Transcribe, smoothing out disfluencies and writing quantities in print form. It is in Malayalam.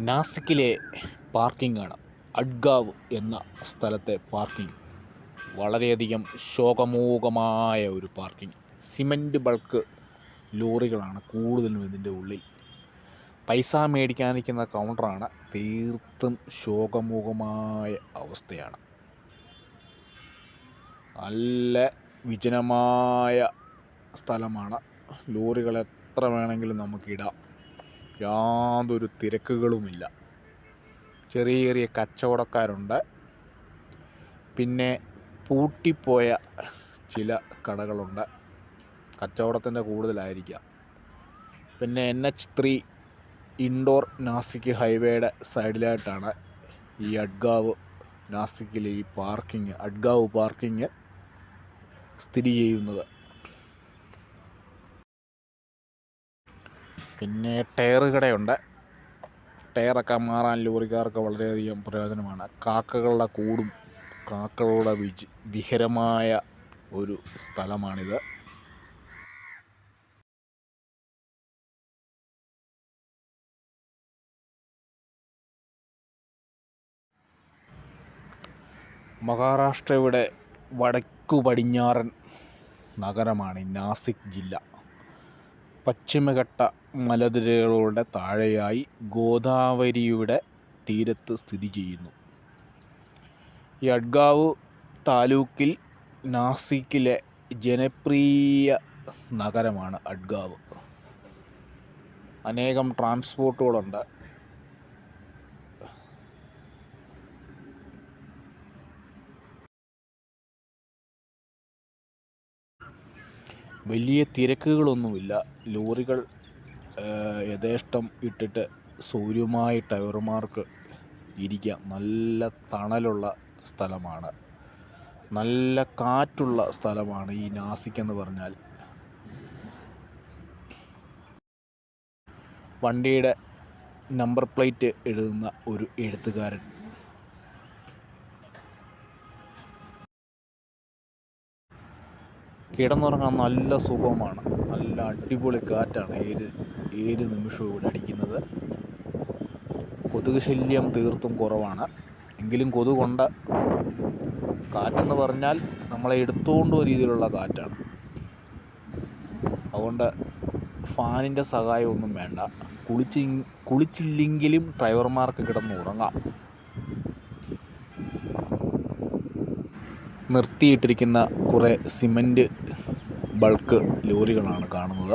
നാസിക്കിലെ പാർക്കിംഗാണ്. അഡ്ഗാവ് എന്ന സ്ഥലത്തെ പാർക്കിംഗ് വളരെയധികം ശോകമൂകമായ ഒരു പാർക്കിംഗ്. സിമൻറ്റ് ബൾക്ക് ലോറികളാണ് കൂടുതലും ഇതിൻ്റെ ഉള്ളിൽ. പൈസ മേടിക്കാനിരിക്കുന്ന കൗണ്ടറാണ്. തീർത്തും ശോകമൂകമായ അവസ്ഥയാണ്. നല്ല വിജനമായ സ്ഥലമാണ്. ലോറികൾ എത്ര വേണമെങ്കിലും നമുക്കിടാം. യാതൊരു തിരക്കുകളുമില്ല. ചെറിയ ചെറിയ കച്ചവടക്കാരുണ്ട്. പിന്നെ പൂട്ടിപ്പോയ ചില കടകളുണ്ട്. കച്ചവടത്തിൻ്റെ കൂടുതലായിരിക്കാം. പിന്നെ NH3 ഇൻഡോർ നാസിക് ഹൈവേയുടെ സൈഡിലായിട്ടാണ് ഈ അഡ്ഗാവ് നാസിക്കിലെ ഈ പാർക്കിംഗ്, അഡ്ഗാവ് പാർക്കിംഗ് സ്ഥിതി ചെയ്യുന്നത്. പിന്നെ ടയർ കടയുണ്ട്. ടയറൊക്കെ മാറാൻ ലോറിക്കാർക്ക് വളരെയധികം പ്രയോജനമാണ്. കാക്കകളുടെ കൂടും കാക്കകളുടെ വിഹരമായ ഒരു സ്ഥലമാണിത്. മഹാരാഷ്ട്രയുടെ വടക്കു പടിഞ്ഞാറൻ നഗരമാണ് നാസിക് ജില്ല. പശ്ചിമഘട്ട മലനിരകളുടെ താഴെയായി ഗോദാവരിയുടെ തീരത്ത് സ്ഥിതി ചെയ്യുന്നു. ഈ അഡ്ഗാവ് താലൂക്കിൽ നാസിക്കിലെ ജനപ്രിയ നഗരമാണ് അഡ്ഗാവ്. അനേകം ട്രാൻസ്പോർട്ടുകളുണ്ട്. വലിയ തിരക്കുകളൊന്നുമില്ല. ലോറികൾ യഥേഷ്ടം ഇട്ടിട്ട് സൗര്യമായി ഡ്രൈവർമാർക്ക് ഇരിക്കാം. നല്ല തണലുള്ള സ്ഥലമാണ്. നല്ല കാറ്റുള്ള സ്ഥലമാണ് ഈ നാസിക് എന്ന് പറഞ്ഞാൽ. വണ്ടിയുടെ നമ്പർ പ്ലേറ്റ് എഴുതുന്ന ഒരു എഴുത്തുകാരൻ. കിടന്നുറങ്ങാൻ നല്ല സുഖമാണ്. നല്ല അടിപൊളി കാറ്റാണ് ഏത് നിമിഷവും ഇവിടെ അടിക്കുന്നത്. കൊതുക് ശല്യം തീർത്തും കുറവാണ്. എങ്കിലും കൊതുകുണ്ട്. കാറ്റെന്ന് പറഞ്ഞാൽ നമ്മളെ എടുത്തുകൊണ്ട് ഒരു രീതിയിലുള്ള കാറ്റാണ്. അതുകൊണ്ട് ഫാനിൻ്റെ സഹായമൊന്നും വേണ്ട. കുളിച്ചില്ലെങ്കിലും ഡ്രൈവർമാർക്ക് കിടന്നുറങ്ങാം. നിർത്തിയിട്ടിരിക്കുന്ന കുറേ സിമൻറ്റ് ബൾക്ക് ലോറികളാണ് കാണുന്നത്.